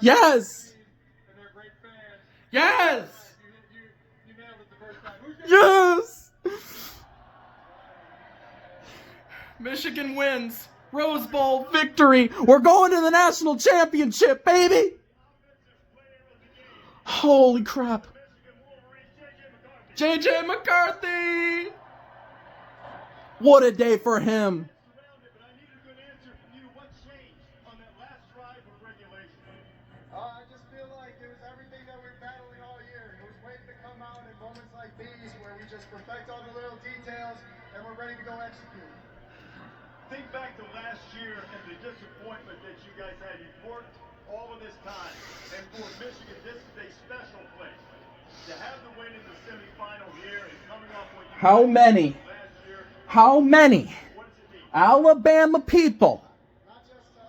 Yes! Yes! Yes! Michigan wins. Rose Bowl victory. We're going to the national championship, baby! Holy crap. JJ McCarthy! What a day for him. I just feel like it was everything that we're battling all year. It was waiting to come out in moments like these where we just perfect all the little details and we're ready to go execute. Think back to last year and the disappointment that you guys had. You've worked all of this time, and for Michigan, this is a special place. To have the win in the semifinal here and coming off what you How many Alabama people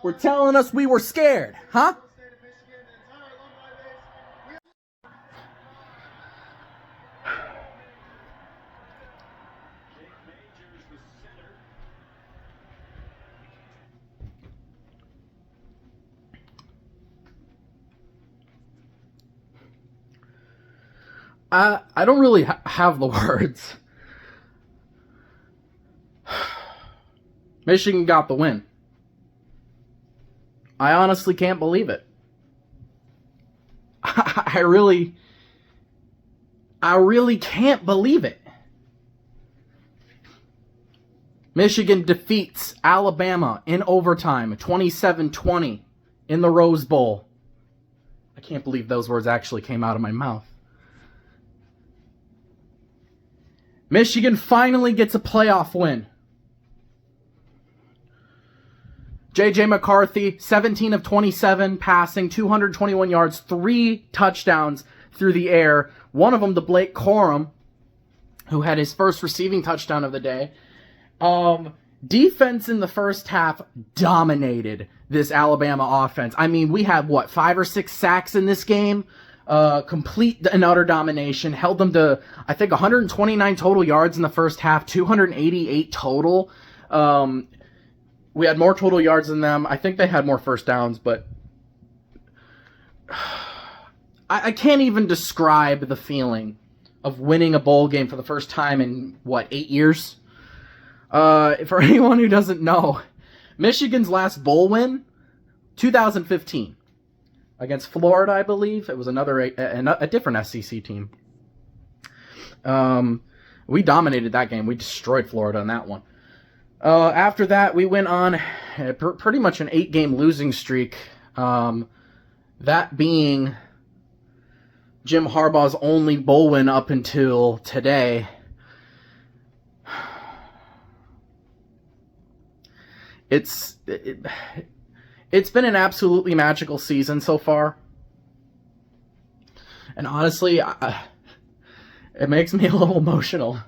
were telling us we were scared, huh? State of Michigan, the entire alumni base, I don't really have the words. Michigan got the win. I honestly can't believe it. I really can't believe it. Michigan defeats Alabama in overtime, 27-20 in the Rose Bowl. I can't believe those words actually came out of my mouth. Michigan finally gets a playoff win. JJ McCarthy, 17 of 27, passing, 221 yards, 3 touchdowns through the air. One of them to Blake Corum, who had his first receiving touchdown of the day. Defense in the first half dominated this Alabama offense. I mean, we had, 5 or 6 sacks in this game? Complete and utter domination. Held them to, I think, 129 total yards in the first half, 288 total. We had more total yards than them. I think they had more first downs, but I can't even describe the feeling of winning a bowl game for the first time in, 8 years? For anyone who doesn't know, Michigan's last bowl win, 2015. Against Florida, I believe. It was a different SEC team. We dominated that game. We destroyed Florida in that one. After that, we went on pretty much an 8-game losing streak. That being Jim Harbaugh's only bowl win up until today. It's been an absolutely magical season so far. And honestly, it makes me a little emotional.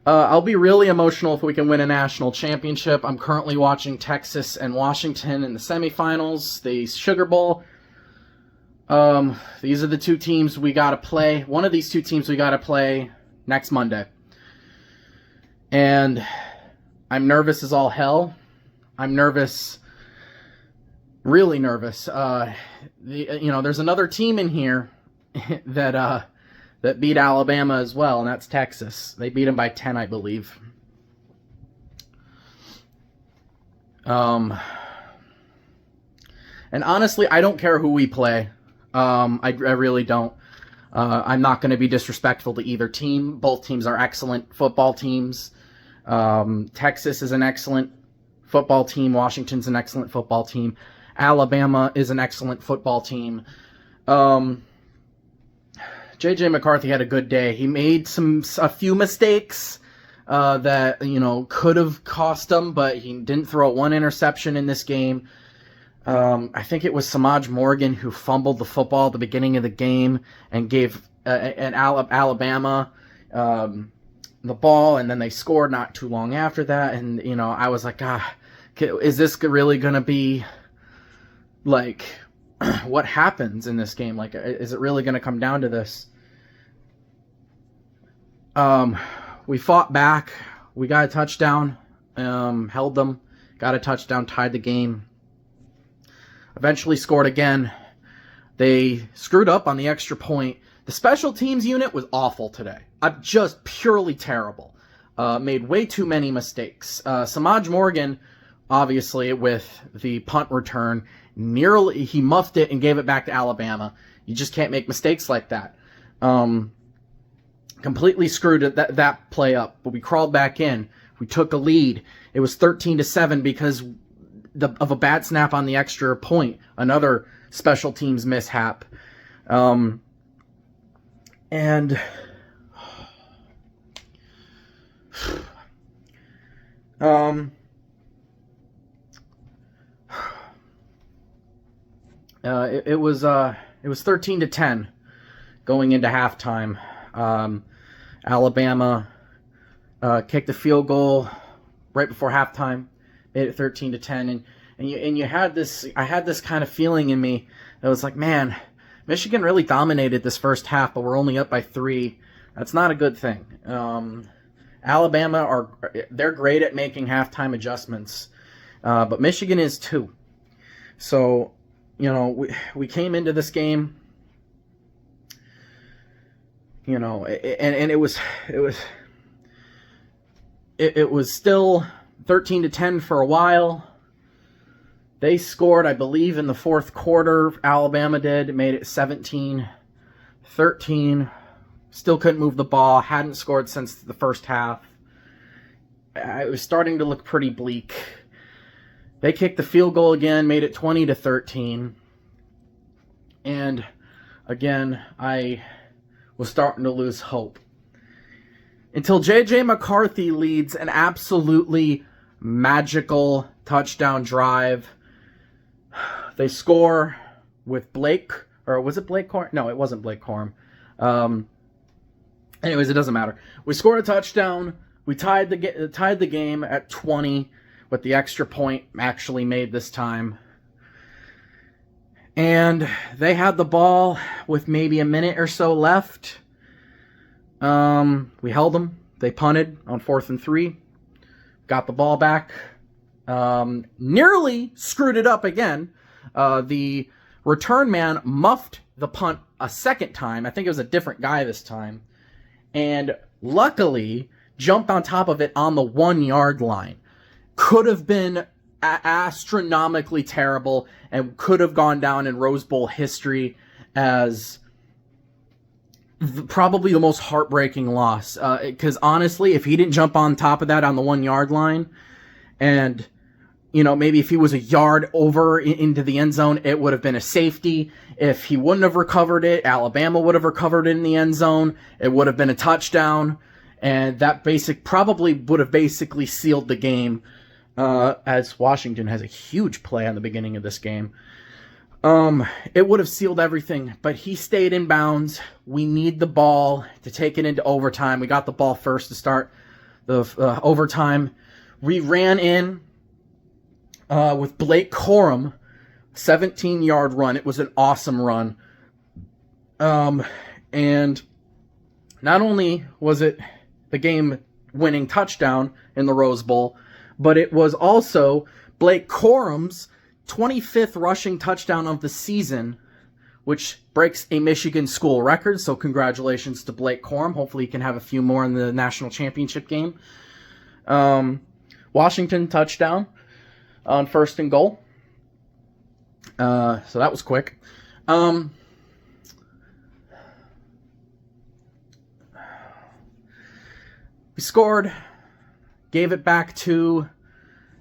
I'll be really emotional if we can win a national championship. I'm currently watching Texas and Washington in the semifinals, the Sugar Bowl. These are the 2 teams we got to play. One of these 2 teams we got to play next Monday. And I'm nervous as all hell. I'm nervous, really nervous. There's another team in here that beat Alabama as well, and that's Texas. They beat them by 10, I believe. And honestly, I don't care who we play. I really don't. I'm not going to be disrespectful to either team. Both teams are excellent football teams. Texas is an excellent football team. Washington's an excellent football team. Alabama is an excellent football team. JJ McCarthy had a good day. He made a few mistakes that could have cost him, but he didn't throw 1 interception in this game. I think it was Samaj Morgan who fumbled the football at the beginning of the game and gave Alabama the ball, and then they scored not too long after that. And I was like, is this really gonna be like what happens in this game? Like, is it really gonna come down to this? We fought back. We got a touchdown. Held them. Got a touchdown. Tied the game. eventually scored again. They screwed up on the extra point. The special teams unit was awful today. Just purely terrible. Made way too many mistakes. Samaj Morgan, obviously, with the punt return, nearly he muffed it and gave it back to Alabama. You just can't make mistakes like that. Completely screwed that play up. But we crawled back in. We took a lead. It was 13-7 because of a bad snap on the extra point. Another special teams mishap. It was 13-10 going into halftime. Alabama kicked the field goal right before halftime, made it 13-10, and you had this. I had this kind of feeling in me that was like, man, Michigan really dominated this first half, but we're only up by 3. That's not a good thing. Alabama they're great at making halftime adjustments, but Michigan is too. So, we came into this game, and it was still 13-10 for a while. They scored, I believe, in the fourth quarter. Alabama did. It made it 17-13. Still couldn't move the ball. Hadn't scored since the first half. It was starting to look pretty bleak. They kicked the field goal again, made it 20-13. And again, I was starting to lose hope. Until J.J. McCarthy leads an absolutely magical touchdown drive. They score with Blake, or was it Blake Corum? No, it wasn't Blake Corum. Anyways, it doesn't matter. We scored a touchdown. We tied the game at 20 with the extra point actually made this time. And they had the ball with maybe a minute or so left. We held them. They punted on 4th and 3. Got the ball back. Nearly screwed it up again. The return man muffed the punt a second time. I think it was a different guy this time. And luckily jumped on top of it on the 1-yard line. Could have been astronomically terrible and could have gone down in Rose Bowl history as probably the most heartbreaking loss. Because honestly, if he didn't jump on top of that on the 1-yard line, and maybe if he was a yard over into the end zone, it would have been a safety. If he wouldn't have recovered it, Alabama would have recovered it in the end zone. It would have been a touchdown, and that probably would have basically sealed the game. As Washington has a huge play on the beginning of this game. It would have sealed everything, but he stayed in bounds. We need the ball to take it into overtime. We got the ball first to start the overtime. We ran in with Blake Corum, 17-yard run. It was an awesome run. And not only was it the game-winning touchdown in the Rose Bowl, but it was also Blake Corum's 25th rushing touchdown of the season, which breaks a Michigan school record. So congratulations to Blake Corum. Hopefully he can have a few more in the national championship game. Washington touchdown on 1st and goal. So that was quick. We scored. Gave it back to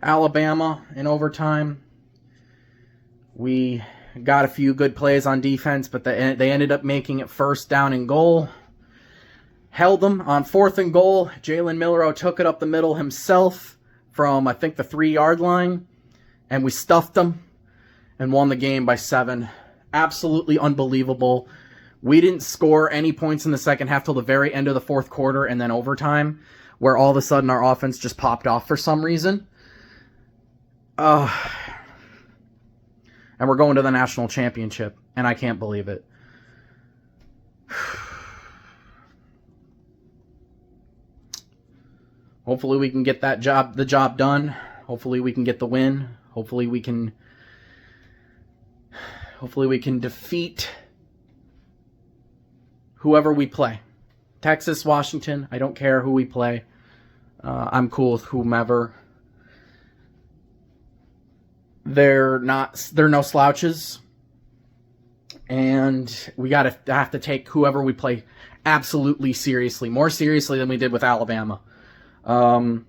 Alabama in overtime. We got a few good plays on defense, but they ended up making it 1st down and goal. Held them on 4th and goal. Jalen Milroe took it up the middle himself from, I think, the 3-yard line. And we stuffed them and won the game by 7. Absolutely unbelievable. We didn't score any points in the second half till the very end of the 4th quarter and then overtime, where all of a sudden our offense just popped off for some reason. And we're going to the national championship, and I can't believe it. Hopefully we can get the job done. Hopefully we can get the win. Hopefully we can Hopefully we can defeat whoever we play. Texas, Washington, I don't care who we play. I'm cool with whomever. They're no slouches. And we have to take whoever we play absolutely seriously. More seriously than we did with Alabama. And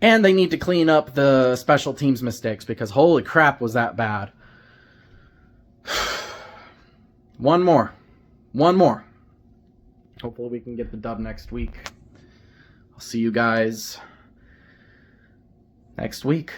they need to clean up the special teams mistakes, because holy crap was that bad. One more. Hopefully we can get the dub next week. I'll see you guys next week.